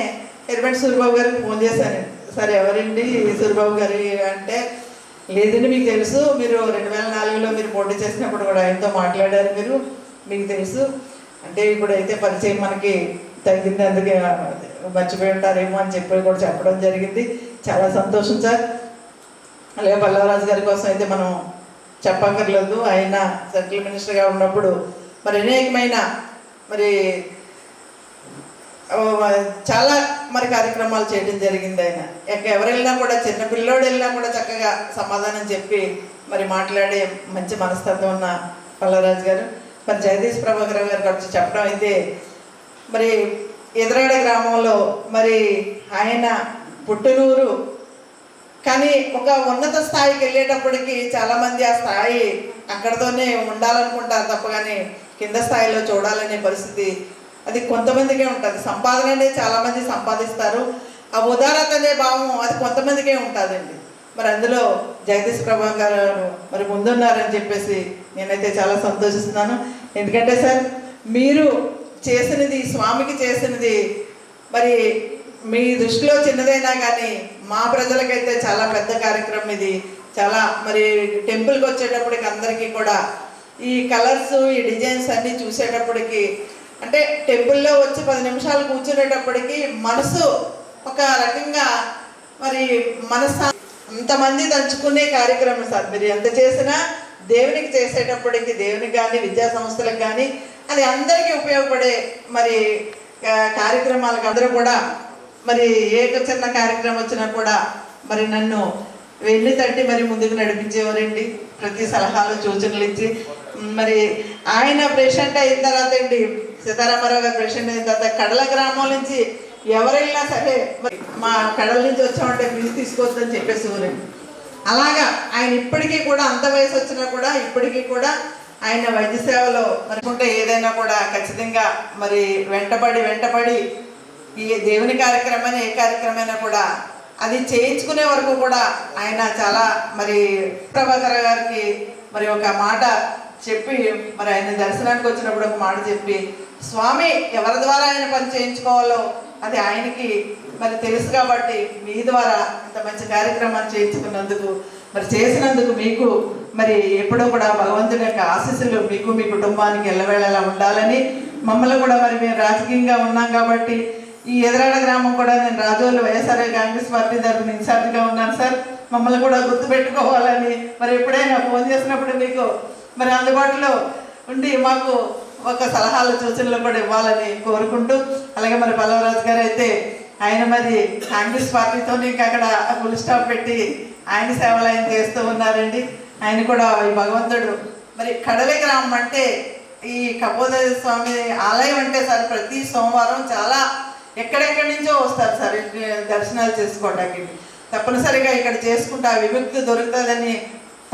ఎర్రబెంటి సూరిబాబు గారికి ఫోన్ చేశాను. సార్ ఎవరండి సూరిబాబు గారి అంటే, లేదండి మీకు తెలుసు, మీరు 2004లో మీరు పోటీ చేసినప్పుడు కూడా ఆయనతో మాట్లాడారు, మీకు తెలుసు అంటే ఇప్పుడైతే పరిచయం మనకి తగ్గింది, అందుకే మర్చిపోయి ఉంటారేమో అని చెప్పి కూడా చెప్పడం జరిగింది. చాలా సంతోషం సార్. అలాగే బల్లవరాజు గారి కోసం అయితే మనం చెప్పక్కర్లేదు. ఆయన సెంట్రల్ మినిస్టర్గా ఉన్నప్పుడు మరి అనేకమైన మరి చాలా మరి కార్యక్రమాలు చేయడం జరిగింది. ఆయన ఎవరు వెళ్ళినా కూడా చిన్న పిల్లోడు వెళ్ళినా కూడా చక్కగా సమాధానం చెప్పి మరి మాట్లాడే మంచి మనస్తత్వం ఉన్న బల్లవరాజు గారు. మరి జగదీష్ ప్రభాకర్ గారు వచ్చి చెప్పడం అయితే, మరి ఎదురాడ గ్రామంలో మరి ఆయన పుట్టినూరు, కానీ ఒక ఉన్నత స్థాయికి వెళ్ళేటప్పటికి చాలామంది ఆ స్థాయి అక్కడితోనే ఉండాలనుకుంటారు తప్ప కానీ కింద స్థాయిలో చూడాలనే పరిస్థితి అది కొంతమందికే ఉంటుంది. సంపాదన అనేది చాలామంది సంపాదిస్తారు, ఆ ఉదారత అనే భావం అది కొంతమందికే ఉంటుందండి. మరి అందులో జగదీష్ ప్రభాకర్ గారు మరి ముందున్నారని చెప్పేసి నేనైతే చాలా సంతోషిస్తున్నాను. ఎందుకంటే సార్ మీరు చేసినది, స్వామికి చేసినది మరి మీ దృష్టిలో చిన్నదైనా కానీ మా ప్రజలకైతే చాలా పెద్ద కార్యక్రమం ఇది. చాలా మరి టెంపుల్కి వచ్చేటప్పటికి అందరికీ కూడా ఈ కలర్స్, ఈ డిజైన్స్ అన్నీ చూసేటప్పటికి అంటే టెంపుల్లో వచ్చి 10 నిమిషాలు కూర్చునేటప్పటికి మనసు ఒక రకంగా మరి మనసు అంతమంది దంచుకునే కార్యక్రమం సార్. మీరు ఎంత చేసినా దేవునికి చేసేటప్పటికి దేవునికి కానీ విద్యా సంస్థలకు కానీ అది అందరికీ ఉపయోగపడే మరి కార్యక్రమాలకు అందరూ కూడా మరి ఏ చిన్న కార్యక్రమం వచ్చినా కూడా మరి నన్ను వెన్ను తట్టి మరి ముందుకు నడిపించేవారండి. ప్రతి సలహాలు సూచనలు ఇచ్చి మరి ఆయన ప్రెసిడెంట్ అయిన తర్వాత అండి, సీతారామరావు గారు ప్రెసిడెంట్ అయిన తర్వాత కడల గ్రామం నుంచి ఎవరైనా సరే మరి మా కడల నుంచి వచ్చామంటే ఫీజు తీసుకోవద్దని చెప్పేసేవారండి. అలాగా ఆయన ఇప్పటికీ కూడా అంత వయసు వచ్చినా కూడా ఇప్పటికీ కూడా ఆయన వైద్య సేవలో మరి ఏదైనా కూడా ఖచ్చితంగా మరి వెంటబడి ఈ దేవుని కార్యక్రమం ఏ కార్యక్రమైనా కూడా అది చేయించుకునే వరకు కూడా ఆయన చాలా మరి ప్రభాకర్ గారికి మరి ఒక మాట చెప్పి మరి ఆయన దర్శనానికి వచ్చినప్పుడు ఒక మాట చెప్పి స్వామి ఎవరి ద్వారా ఆయన పని చేయించుకోవాలో అది ఆయనకి మరి తెలుసు కాబట్టి మీ ద్వారా ఇంత మంచి కార్యక్రమాన్ని చేయించుకున్నందుకు మరి చేసినందుకు మీకు మరి ఎప్పుడూ కూడా భగవంతుని యొక్క ఆశీస్సులు మీకు మీ కుటుంబానికి ఎల్లవేళలా ఉండాలని మమ్మల్ని కూడా మరి మేము రాజకీయంగా ఉన్నాం కాబట్టి ఈ ఎదరాడ గ్రామం కూడా నేను రాజోలు వైఎస్ఆర్ కాంగ్రెస్ పార్టీ తరఫున ఇన్ఛార్జిగా ఉన్నాను సార్. మమ్మల్ని కూడా గుర్తుపెట్టుకోవాలని మరి ఎప్పుడైనా ఫోన్ చేసినప్పుడు మీకు మరి అందుబాటులో ఉండి మాకు ఒక సలహాలు సూచనలు కూడా ఇవ్వాలని కోరుకుంటూ అలాగే మరి పల్లవరాజు గారు అయితే ఆయన మరి కాంగ్రెస్ పార్టీతో ఇంకా అక్కడ ఫుల్ స్టాప్ పెట్టి ఆయన సేవలు ఆయన చేస్తూ ఉన్నారండి. ఆయన కూడా ఈ భగవంతుడు మరి కడలి గ్రామం అంటే ఈ కపోదేవి స్వామి ఆలయం అంటే సార్ ప్రతి సోమవారం చాలా ఎక్కడెక్కడి నుంచో వస్తారు సార్ దర్శనాలు చేసుకోవడానికి. తప్పనిసరిగా ఇక్కడ చేసుకుంటే ఆ విముక్తి దొరుకుతుందని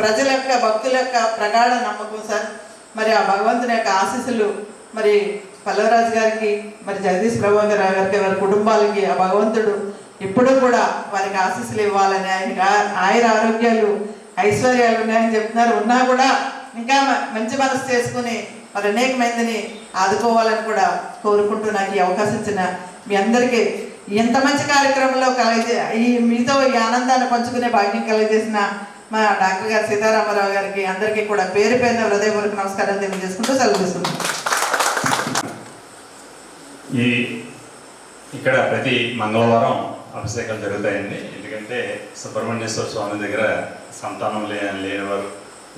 ప్రజల యొక్క భక్తుల యొక్క ప్రగాఢ నమ్మకం సార్. మరి ఆ భగవంతుని యొక్క ఆశీస్సులు మరి పల్లవరాజు గారికి మరి జగదీష్ ప్రభాకర్ గారికి వారి కుటుంబాలకి ఆ భగవంతుడు ఎప్పుడూ కూడా వారికి ఆశీస్సులు ఇవ్వాలని ఆయన ఆరోగ్యాలు ఐశ్వర్యాలు ఉన్నాయని చెప్తున్నారు. ఉన్నా కూడా ఇంకా మంచి మనసు చేసుకుని మరి అనేక మందిని ఆదుకోవాలని కూడా కోరుకుంటూ నాకు ఈ అవకాశం ఇచ్చిన మీ అందరికీ ఎంత మంచి కార్యక్రమంలో ఈ మీతో ఈ ఆనందాన్ని పంచుకునే భాగ్యం కలిగజేసిన మా డాక్టర్ గారు సీతారామరావు గారికి అందరికీ కూడా పేరు పేరున హృదయపూర్వక నమస్కారం తెలియజేసుకుంటూ సెలవు తీసుకుంటాం. ఇక్కడ ప్రతి మంగళవారం అభిషేకాలు జరుగుతాయండి. ఎందుకంటే సుబ్రహ్మణ్యేశ్వర స్వామి దగ్గర సంతానం లేనివారు,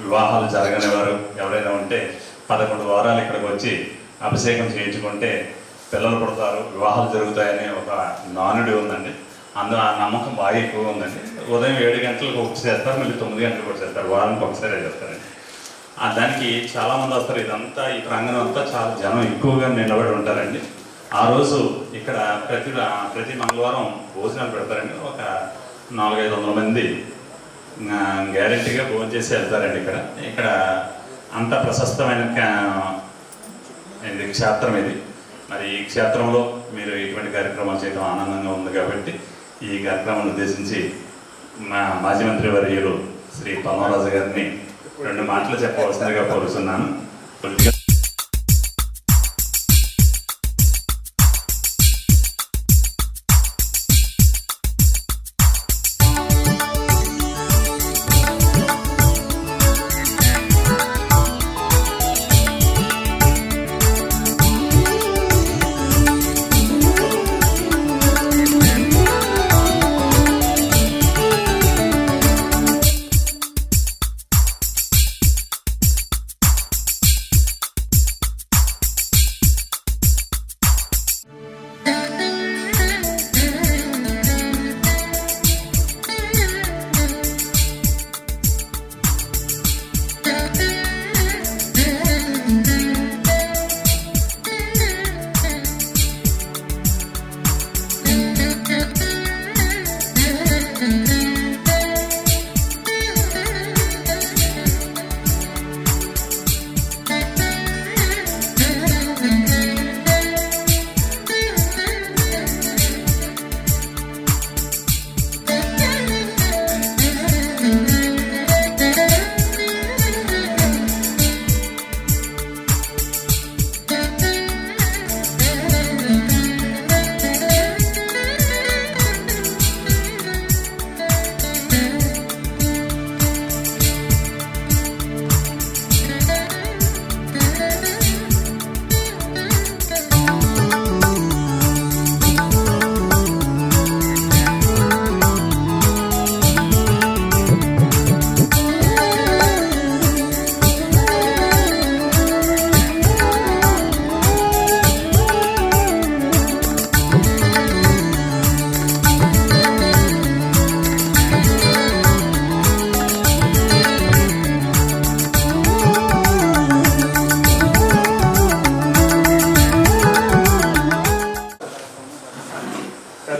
వివాహాలు జరగనివారు ఎవరైనా ఉంటే 11 వారాలు ఇక్కడికి వచ్చి అభిషేకం చేయించుకుంటే పిల్లలు పుడతారు, వివాహాలు జరుగుతాయని ఒక నానుడి ఉందండి. అందులో ఆ నమ్మకం బాగా ఎక్కువ ఉందండి. ఉదయం 7 గంటలకు ఒకటి చేస్తారు, మళ్ళీ 9 గంటలకు ఒకటి చేస్తారు, వారానికి ఒకసారి చేస్తారండి. దానికి చాలామంది వస్తారు. ఇదంతా ఈ ప్రాంగణం అంతా చాలా జనం ఎక్కువగా నిలబడి ఉంటారండి. ఆ రోజు ఇక్కడ ప్రతి మంగళవారం భోజనాలు పెడతారండి. ఒక 400-500 మంది గ్యారెంటీగా భోజనం చేసి వెళ్తారండి. ఇక్కడ అంత ప్రశస్తమైన క్షేత్రం ఇది. మరి ఈ క్షేత్రంలో మీరు ఇటువంటి కార్యక్రమాలు చేయడం ఆనందంగా ఉంది కాబట్టి ఈ కార్యక్రమాన్ని ఉద్దేశించి మా మాజీ మంత్రి వర్యులు శ్రీ పల్లవరాజు గారిని 2 మాటలు చెప్పవలసిందిగా కోరుతున్నాను.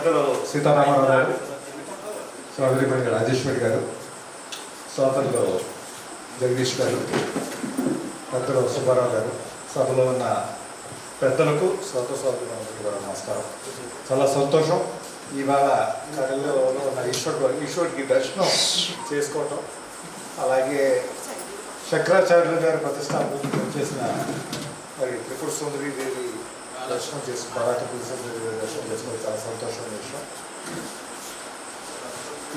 పెద్దలు సీతారామరావు గారు, సోదరిమణి రాజేశ్వరి గారు, సోదరులు జగదీష్ గారు, పెద్దలు సుబ్బారావు గారు, సభలో ఉన్న పెద్దలకు సోదరులందరికీ కూడా నమస్కారం. చాలా సంతోషం ఇవాళ కడలో ఉన్న ఈశ్వరుడికి దర్శనం చేసుకోవటం, అలాగే శంకరాచార్యులు గారి ప్రతిష్టాపన చేసిన మరి త్రిపుర సుందరి దేవి దర్శనం చేసుకుని త్రిపుర సుందరి దేవి దర్శనం చేసుకుని చాలా సంతోషమైన విషయం.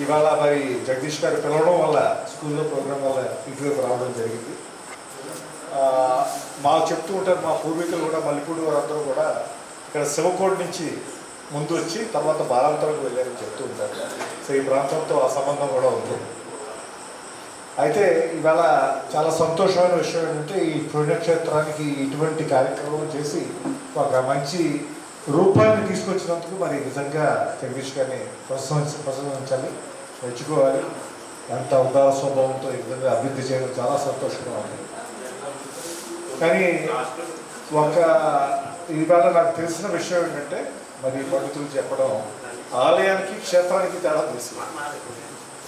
ఇవాళ మరి జగదీష్ గారు పిలవడం వల్ల స్కూల్లో ప్రోగ్రాం వల్ల ఇటువైపు రావడం జరిగింది. మాకు చెప్తూ ఉంటారు, మా పూర్వీకులు కూడా మల్లిపూడి వారందరూ కూడా ఇక్కడ శివకోడి నుంచి ముందు వచ్చి తర్వాత బాలాంతరకు వెళ్ళారని చెప్తూ ఉంటారు. సో ఈ ప్రాంతంతో ఆ సంబంధం కూడా ఉంది. అయితే ఇవాళ చాలా సంతోషమైన విషయం ఏంటంటే ఈ పుణ్యక్షేత్రానికి ఇటువంటి కార్యక్రమం చేసి ఒక మంచి రూపాన్ని తీసుకొచ్చినందుకు మరి నిజంగా జగదీష్ గారిని ప్రశంసించాలి, మెచ్చుకోవాలి. ఎంత ఉదార స్వభావంతో ఈ విధంగా అభివృద్ధి చేయడం చాలా సంతోషంగా ఉంది. కానీ ఇవాళ నాకు తెలిసిన విషయం ఏంటంటే మరి పండితులు చెప్పడం, ఆలయానికి క్షేత్రానికి తేడా తెలిసింది.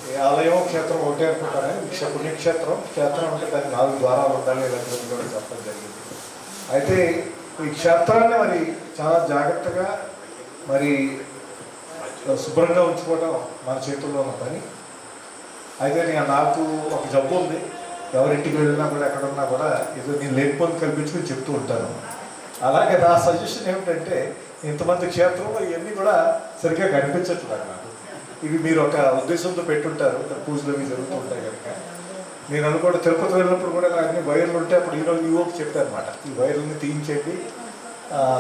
ఈ ఆలయం క్షేత్రం ఒకటే అనుకుంటానే, పుణ్యక్షేత్రం క్షేత్రం అంటే దానికి 4 ద్వారాలు ఉండాలి ఇలాంటివన్నీ కూడా చెప్పడం జరిగింది. అయితే ఈ క్షేత్రాన్ని మరి చాలా జాగ్రత్తగా మరి శుభ్రంగా ఉంచుకోవడం మన చేతుల్లో ఉన్న పని. అయితే నాకు ఒక జబ్బు ఉంది, ఎవరింటికి వెళ్ళినా కూడా ఎక్కడున్నా కూడా ఏదో నేను లేకపోతే కల్పించుకుని చెప్తూ ఉంటాను. అలాగే నా సజెషన్ ఏమిటంటే ఇంతమంది క్షేత్రంలో ఇవన్నీ కూడా సరిగ్గా కనిపించట్లేదు నాకు. ఇవి మీరు ఒక ఉద్దేశంతో పెట్టుంటారు, పూజలు అవి జరుగుతూ ఉంటాయి కనుక. నేను అనుకోండి తిరుపతి వెళ్ళినప్పుడు కూడా అన్ని వైర్లు ఉంటే అప్పుడు ఈరోజు చెప్పాను అనమాట, ఈ వైర్లని తీయించేది.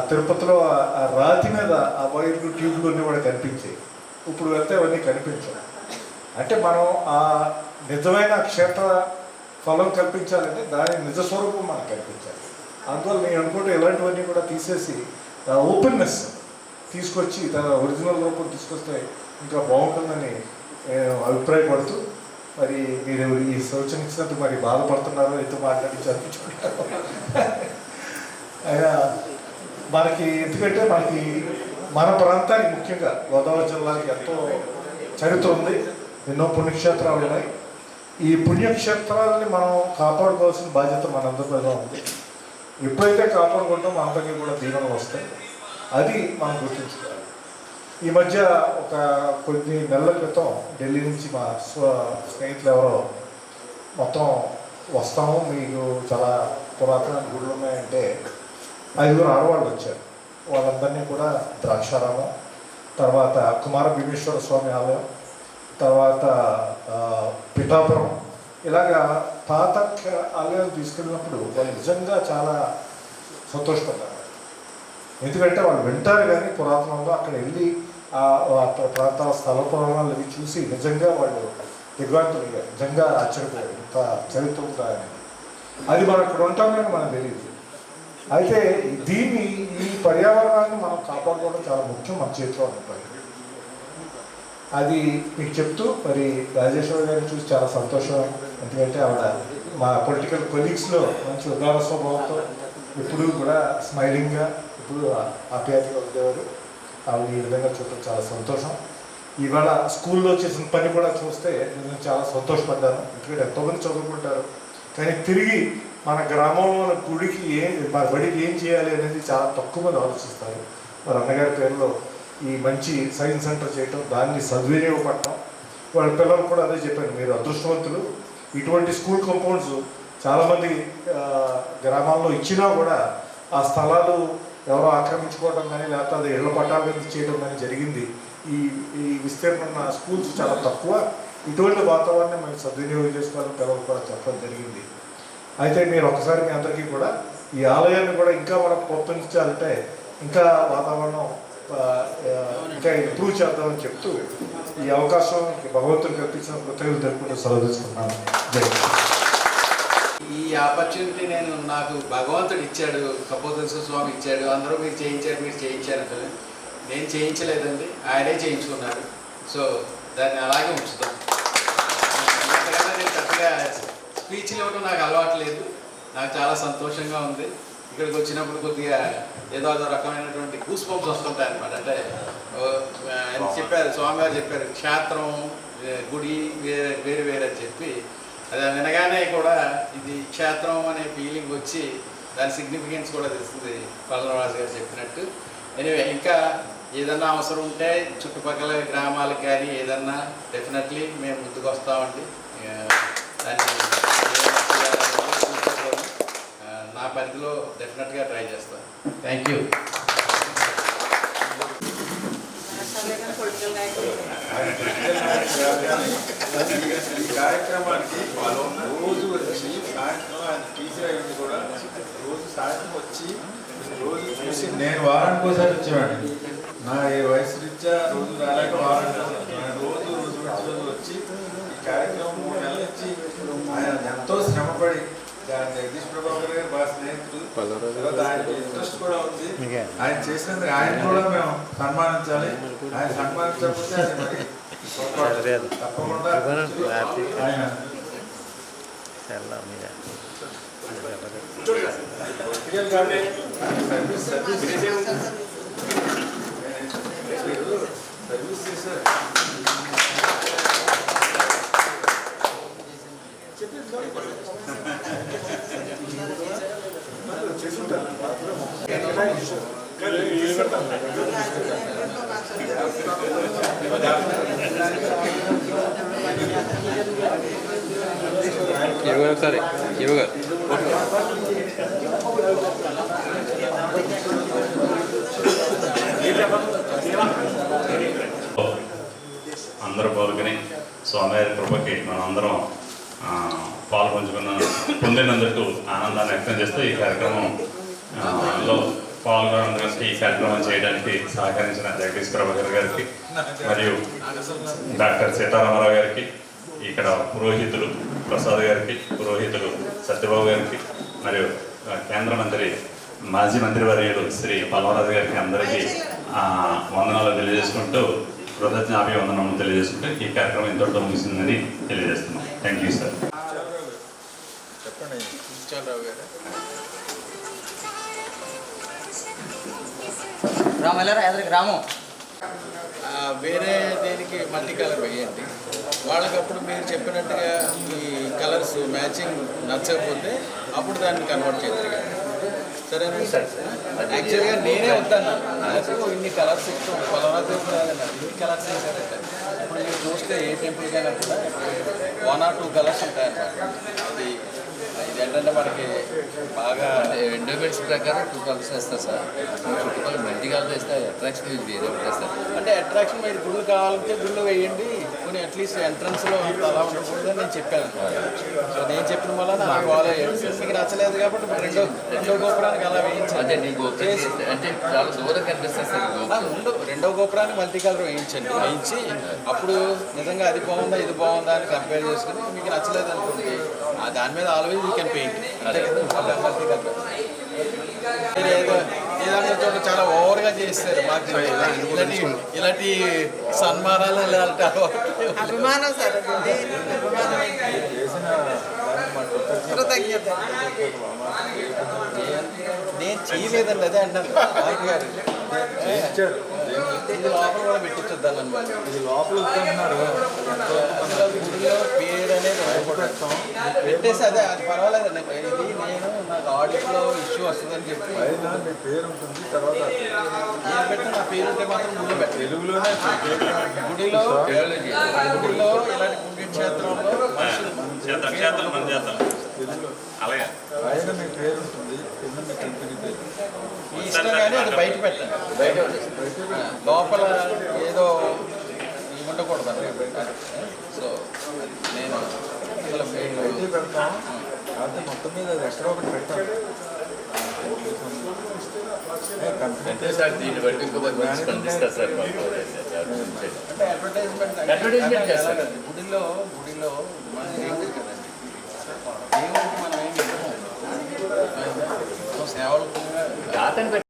తిరుపతిలో ఆ రాతి మీద ఆ వైర్లు ట్యూబ్లు అన్నీ కూడా కనిపించాయి. ఇప్పుడు వెళ్తే అవన్నీ కనిపించాయి. అంటే మనం ఆ నిజమైన క్షేత్ర ఫలం కల్పించాలంటే దాని నిజ స్వరూపం మనకు కల్పించాలి. అందువల్ల నేను అనుకుంటే ఇలాంటివన్నీ కూడా తీసేసి ఓపెన్నెస్ తీసుకొచ్చి తన ఒరిజినల్ రూపం తీసుకొస్తే ఇంకా బాగుంటుందని అభిప్రాయపడుతూ మరి మీరు ఈ సూచన ఇచ్చినందుకు మరి బాధపడుతున్నారో ఎంతో మాట్లాడి చదివించుకుంటారు. అయినా మనకి ఎందుకంటే మనకి మన ప్రాంతానికి ముఖ్యంగా గోదావరి జిల్లాకి ఎంతో చరిత్ర ఉంది, ఎన్నో పుణ్యక్షేత్రాలు ఉన్నాయి. ఈ పుణ్యక్షేత్రాలని మనం కాపాడుకోవాల్సిన బాధ్యత మనందరి మీద ఉంది. ఎప్పుడైతే కాపాడుకుంటామో అందరికీ కూడా దీవెనలు వస్తాయి, అది మనం గుర్తుంచుకోవాలి. ఈ మధ్య ఒక కొన్ని నెలల క్రితం ఢిల్లీ నుంచి మా స్నేహితులు ఎవరో మొత్తం వస్తాము, మీకు చాలా పురాతన గుళ్ళు ఉన్నాయంటే 5 ఆడవాళ్ళు వచ్చారు. వాళ్ళందరినీ కూడా ద్రాక్షారామం, తర్వాత కుమార భీమేశ్వర స్వామి ఆలయం, తర్వాత పిఠాపురం, ఇలాగా పాత ఆలయాలు తీసుకెళ్ళినప్పుడు వాళ్ళు నిజంగా చాలా సంతోషపడ్డారు. ఎందుకంటే వాళ్ళు వింటారు కానీ పురాతనంలో అక్కడ వెళ్ళి ఆ ప్రాంతాల స్థల పురాణాలు అవి చూసి నిజంగా వాళ్ళు దిగ్వాంతులుగా నిజంగా ఆశ్చర్యపోయారు, ఇంత చరిత్ర ఉందా అని. అది మనం ఇక్కడ ఉంటాం కానీ మనకు తెలియదు. అయితే దీన్ని ఈ పర్యావరణాన్ని మనం కాపాడుకోవడం చాలా ముఖ్యం, మన చేతిలో ఉంటుంది. అది మీకు చెప్తూ మరి రాజేశ్వరి గారిని చూసి చాలా సంతోషం. ఎందుకంటే ఆవిడ మా పొలిటికల్ కొలీగ్స్లో మంచి ఉదార స్వభావంతో ఎప్పుడూ కూడా స్మైలింగ్గా ఎప్పుడు ఆప్యాయతగా ఉండేవారు. ఆవిడ ఈ విధంగా చూడటం చాలా సంతోషం. ఇవాళ స్కూల్లో చేసిన పని కూడా చూస్తే నేను చాలా సంతోషపడ్డాను. ఎందుకంటే ఎంతోమంది చదువుకుంటారు కానీ తిరిగి మన గ్రామంలో గుడికి మన బడికి ఏం చేయాలి అనేది చాలా తక్కువ మంది ఆలోచిస్తారు. మరి అన్నగారి పేరులో ఈ మంచి సైన్స్ సెంటర్ చేయటం, దాన్ని సద్వినియోగపడటం, వాళ్ళ పిల్లలు కూడా అదే చెప్పాను, మీరు అదృష్టవంతులు. ఇటువంటి స్కూల్ కాంపౌండ్స్ చాలామంది గ్రామాల్లో ఇచ్చినా కూడా ఆ స్థలాలు ఎవరో ఆక్రమించుకోవడం కానీ లేకపోతే అది ఇళ్ల పట్టాల మీద చేయడం కానీ జరిగింది. ఈ విస్తీర్ణ స్కూల్స్ చాలా తక్కువ. ఇటువంటి వాతావరణం మేము సద్వినియోగం చేసుకోవాలని పిల్లలు కూడా చెప్పడం జరిగింది. అయితే మీరు ఒకసారి మీ అందరికీ కూడా ఈ ఆలయాన్ని కూడా ఇంకా మనం ప్రోత్సహించాలంటే ఇంకా వాతావరణం ఇంకా ఇంప్రూవ్ చేద్దామని చెప్తూ ఈ అవకాశం భగవంతుడు కల్పించిన కృతజ్ఞతలు తెలుపుకుంటూ సెలవు తీసుకుంటున్నాను. ఈ ఆపర్చునిటీ నాకు భగవంతుడు ఇచ్చాడు, కపోతేశ్వర స్వామి ఇచ్చాడు. అందరూ మీరు చేయించారు అంటే నేను చేయించలేదండి, ఆయనే చేయించుకున్నాడు. సో దాన్ని అలాగే ఉంచుతాం. అంతకన్నా నేను పెద్దగా స్పీచ్లు ఇవ్వడం నాకు అలవాటు లేదు. నాకు చాలా సంతోషంగా ఉంది. ఇక్కడికి వచ్చినప్పుడు కొద్దిగా ఏదో అదో రకమైనటువంటి గూస్ బంప్స్ వస్తుంటాయి అనమాట. అంటే ఆయన చెప్పారు, స్వామివారు చెప్పారు క్షేత్రం గుడి వేరు వేరు అని చెప్పి, అది వినగానే కూడా ఇది క్షేత్రం అనే ఫీలింగ్ వచ్చి దాని సిగ్నిఫికెన్స్ కూడా తెలుస్తుంది పల్లవరాజు గారు చెప్పినట్టు. ఎనివే ఇంకా ఏదన్నా అవసరం ఉంటే చుట్టుపక్కల గ్రామాలకు కానీ ఏదన్నా డెఫినెట్లీ మేము ముందుకు వస్తామండి. దాన్ని నా పరిధిలో డెఫినెట్గా ట్రై చేస్తాను. Thank you. ఈ కార్యక్రమానికి రోజు వచ్చి సాయంత్రం ఆయన టీచర్ అయ్యింది కూడా రోజు సాయంత్రం వచ్చి రోజు చూసి, నేను వారానికి ఒకసారి వచ్చేవాడిని. నా ఈ వయసు రీత్యా రోజు రాలేక వారానికి రోజు వచ్చి ఈ కార్యక్రమం 3 నెలల నుంచి ఆయన ఎంతో శ్రమపడి, జగదీష్ ప్రభాకర్ గారు బాగా స్నేహితుడు, ఆయనకి ఇంట్రెస్ట్ కూడా ఉంది. ఆయన చేసినందుకు ఆయన కూడా మేము సన్మానించాలి. ఆయన సన్మానించకపోతే అది మరి తప్పకుండా ఆయన సర్వీస్ చేశారు. ఒకసారి అందరూ పాల్గొని స్వామివారి కృపకి మనం అందరం పొందినందుకు ఆనందాన్ని వ్యక్తం చేస్తూ ఈ కార్యక్రమంలో పాల్గొనడానికి, ఈ కార్యక్రమం చేయడానికి సహకరించిన జగదీష్ ప్రభాకర్ గారికి మరియు డాక్టర్ సీతారామరావు గారికి, ఇక్కడ పురోహితులు ప్రసాద్ గారికి, పురోహితులు సత్యబాబు గారికి, మరియు కేంద్ర మంత్రి మాజీ మంత్రివర్యులు శ్రీ పల్లవరాజు గారికి అందరికీ వందనాలు తెలియజేసుకుంటూ, కృతజ్ఞాభివందనము తెలియజేసుకుంటూ ఈ కార్యక్రమం ఇంతటితో ముగిసిందని తెలియజేస్తున్నాం. Thank you sir. చెప్పండి. రాము వేరే దేనికి మల్టీ కలర్ వేయండి. వాళ్ళకప్పుడు మీరు చెప్పినట్టుగా ఈ కలర్స్ మ్యాచింగ్ నచ్చకపోతే అప్పుడు దాన్ని కన్వర్ట్ చేద్దరు. సరేనా సార్? యాక్చువల్గా నేనే వద్దాను, నాకు ఇన్ని కలర్స్ ఇష్టం, పొలరాజు ఇన్ని కలర్స్ వేసారంటే ఇప్పుడు మీరు చూస్తే ఏ టెంపుల్కైనా కూడా 1 or 2 కలర్స్ ఉంటాయన్నమాట. అది ఇది ఏంటంటే మనకి బాగా ఎండోమెంట్స్ ప్రకారం 2 కలర్స్ వేస్తారు సార్. చుట్టుపక్కల మల్టీ కలర్ వేస్తే అట్రాక్షన్ వేరే ఉంటుంది సార్. అంటే అట్రాక్షన్ మీరు గుళ్ళు కావాలంటే గుళ్ళు వేయండి, కొన్ని అట్లీస్ట్ ఎంట్రన్స్లో అలా ఉండకూడదని నేను చెప్పాను. సో నేను చెప్పిన వల్ల నాకు ఫాలో అయ్యాడు. మీకు నచ్చలేదు కాబట్టి రెండో గోపురానికి అలా వేయించాలి. అంటే నీకు అంటే చాలా దూరం కనిపిస్తుంది సార్. రెండో గోపురానికి మల్టీ కలర్ వేయించి అప్పుడు నిజంగా అది బాగుందా ఇది బాగుందా అని కంపేర్ చేసుకుని మీకు నచ్చలేదు అనుకోండి, దాని మీద ఆల్వేజ్ యూ కెన్ పెయింట్. అంతే కదా, మల్టీ కలర్. మీరు ఏదైనా చోట చాలా ఓవర్గా చేస్తారు. మాకు ఇలాంటి సన్మానాలు ఇలాంటి అభిమానం సార్, నేను చేయలేదండి. అదే అంటాను గారు, ఇది లోపల కూడా పెట్టించొద్దాను అనమాట. ఇది లోపల వస్తున్నారు గుడిలో పేరు అనేది పెట్టేసి అదే అది పర్వాలేదండి. ఇది నేను నాకు ఆడిట్లో ఇష్యూ వస్తుందని చెప్పి అయినా మీ పేరు ఉంటుంది. తర్వాత నేను పెట్టిన నా పేరు ఉంటే మాత్రం గుడిలో పెట్టాను. తెలుగులోనే గుడిలో ఇలాంటి పుణ్యక్షేత్రంలో ఆయన మీ పేరు ఉంటుంది, కింద మీ కంపెనీ పేరు. ఈ ఇష్టం కానీ అది బయట పెట్టండి. లోపల ఏదో ఉండకూడదు అన్నమాట. సో నేను బయట పెడతాం, అంటే మొత్తం మీద అది ఎక్కడో ఒకటి పెట్టాం. సార్ దీన్ని బట్టి ఇంకో స్పందిస్తారు సార్. అంటే అడ్వర్టైజ్మెంట్ చేస్తారు. గుడిలో మనం ఏం కదండి, దేవుడికి మనం ఏం సేవలు